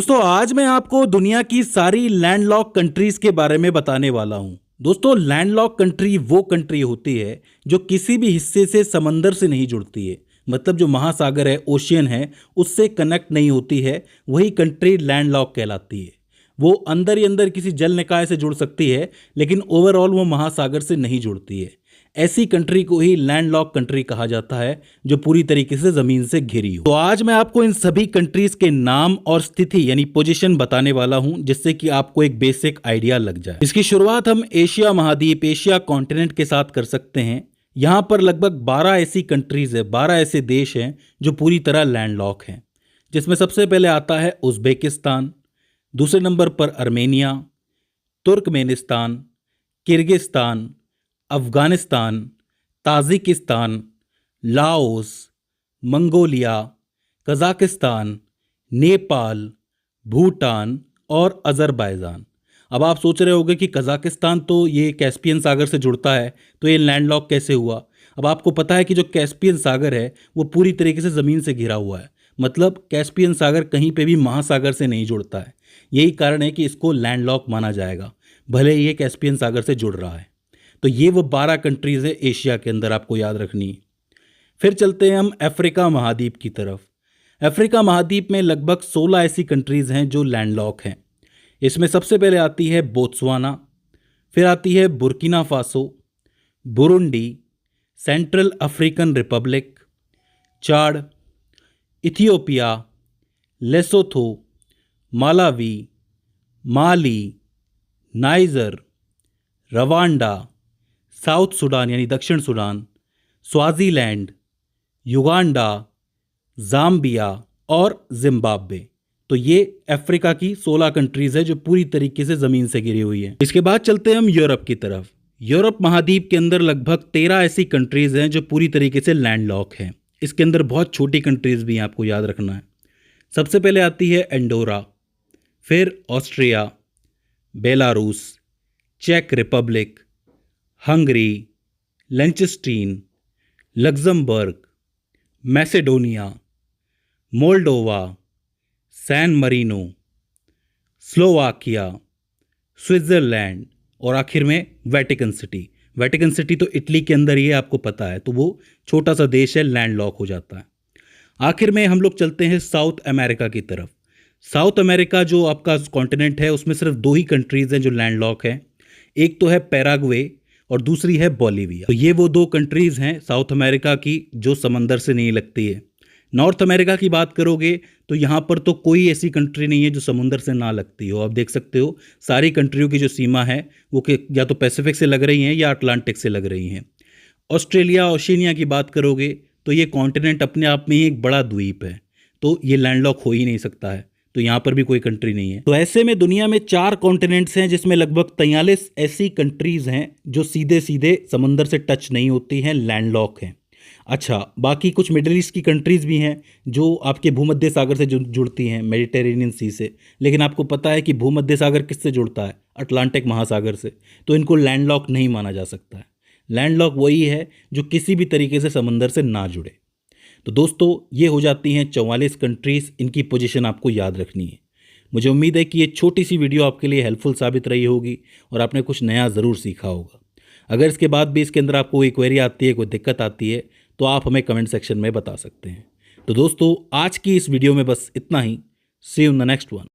दोस्तों आज मैं आपको दुनिया की सारी लैंडलॉक कंट्रीज के बारे में बताने वाला हूं। दोस्तों लैंडलॉक कंट्री वो कंट्री होती है जो किसी भी हिस्से से समंदर से नहीं जुड़ती है, मतलब जो महासागर है, ओशियन है, उससे कनेक्ट नहीं होती है, वही कंट्री लैंडलॉक कहलाती है। वो अंदर ही अंदर किसी जल निकाय से जुड़ सकती है, लेकिन ओवरऑल वो महासागर से नहीं जुड़ती है। ऐसी कंट्री को ही लैंडलॉक कंट्री कहा जाता है जो पूरी तरीके से जमीन से घिरी हो। तो आज मैं आपको इन सभी कंट्रीज के नाम और स्थिति यानी पोजीशन बताने वाला हूं, जिससे कि आपको एक बेसिक आइडिया लग जाए। इसकी शुरुआत हम एशिया महाद्वीप, एशिया कॉन्टिनेंट के साथ कर सकते हैं। यहां पर लगभग 12 ऐसी कंट्रीज है, 12 ऐसे देश हैं जो पूरी तरह लैंडलॉक हैं, जिसमें सबसे पहले आता है उज्बेकिस्तान, दूसरे नंबर पर Armenia, Turkmenistan, Kyrgyzstan, Afghanistan, Tajikistan, Laos, Mongolia, Kazakhstan, Nepal, Bhutan और अज़रबैजान। अब आप सोच रहे होंगे कि कजाकिस्तान तो ये कैस्पियन सागर से जुड़ता है, तो ये लैंडलॉक कैसे हुआ। अब आपको पता है कि जो कैस्पियन सागर है वो पूरी तरीके से ज़मीन से घिरा हुआ है, मतलब कैस्पियन सागर कहीं पे भी महासागर से नहीं जुड़ता है। यही कारण है कि इसको लैंडलॉक माना जाएगा, भले ही ये कैस्पियन सागर से जुड़ रहा है। तो ये वो 12 कंट्रीज़ है एशिया के अंदर, आपको याद रखनी है। फिर चलते हैं हम अफ्रीका महाद्वीप की तरफ। अफ्रीका महाद्वीप में लगभग 16 ऐसी कंट्रीज़ हैं जो लैंडलॉक हैं। इसमें सबसे पहले आती है बोत्सवाना, फिर आती है Burkina Faso, Burundi, Central African Republic, Chad, Ethiopia, Lesotho, Malawi, Mali, Niger, Rwanda, South Sudan यानी दक्षिण सूडान, स्वाजीलैंड, युगांडा, जाम्बिया और जिम्बाब्वे। तो ये अफ्रीका की 16 कंट्रीज है जो पूरी तरीके से ज़मीन से घिरी हुई है। इसके बाद चलते हैं हम यूरोप की तरफ। यूरोप महाद्वीप के अंदर लगभग 13 ऐसी कंट्रीज हैं जो पूरी तरीके से लैंडलॉक हैं। इसके अंदर बहुत छोटी कंट्रीज भी हैं, आपको याद रखना है। सबसे पहले आती है एंडोरा, फिर ऑस्ट्रिया, बेलारूस, चेक Republic, Hungary, Liechtenstein, Luxembourg, Macedonia, Moldova, San Marino, Slovakia, Switzerland और आखिर में वेटिकन सिटी। वेटिकन सिटी तो इटली के अंदर ही है, आपको पता है, तो वो छोटा सा देश है, लैंडलॉक हो जाता है। आखिर में हम लोग चलते हैं साउथ अमेरिका की तरफ। साउथ अमेरिका जो आपका कॉन्टिनेंट है उसमें सिर्फ 2 ही कंट्रीज़ हैं जो लैंडलॉक हैं। एक तो है पैराग्वे और दूसरी है बोलिविया। तो ये वो 2 कंट्रीज़ हैं साउथ अमेरिका की जो समंदर से नहीं लगती है। नॉर्थ अमेरिका की बात करोगे तो यहाँ पर तो कोई ऐसी कंट्री नहीं है जो समुंदर से ना लगती हो। आप देख सकते हो सारी कंट्रियों की जो सीमा है वो या तो पैसिफिक से लग रही हैं या अटलांटिक से लग रही हैं। ऑस्ट्रेलिया, ओशिनिया की बात करोगे तो ये कॉन्टिनेंट अपने आप में ही एक बड़ा द्वीप है, तो ये लैंडलॉक हो ही नहीं सकता है, तो यहाँ पर भी कोई कंट्री नहीं है। तो ऐसे में दुनिया में 4 कॉन्टिनेंट्स हैं जिसमें लगभग 43 ऐसी कंट्रीज़ हैं जो सीधे सीधे समंदर से टच नहीं होती हैं, लैंडलॉक हैं। अच्छा, बाकी कुछ मिडिल ईस्ट की कंट्रीज़ भी हैं जो आपके भूमध्य सागर से जुड़ती हैं, मेडिटेरेनियन सी से। लेकिन आपको पता है कि भूमध्य सागर किससे जुड़ता है? अटलांटिक महासागर से। तो इनको लैंडलॉक नहीं माना जा सकता है। लैंडलॉक वही है जो किसी भी तरीके से समंदर से ना जुड़े। तो दोस्तों ये हो जाती हैं 44 कंट्रीज़, इनकी पोजीशन आपको याद रखनी है। मुझे उम्मीद है कि ये छोटी सी वीडियो आपके लिए हेल्पफुल साबित रही होगी और आपने कुछ नया ज़रूर सीखा होगा। अगर इसके बाद भी इसके अंदर आपको कोई क्वेरी आती है, कोई दिक्कत आती है, तो आप हमें कमेंट सेक्शन में बता सकते हैं। तो दोस्तों आज की इस वीडियो में बस इतना ही। See you in the next one.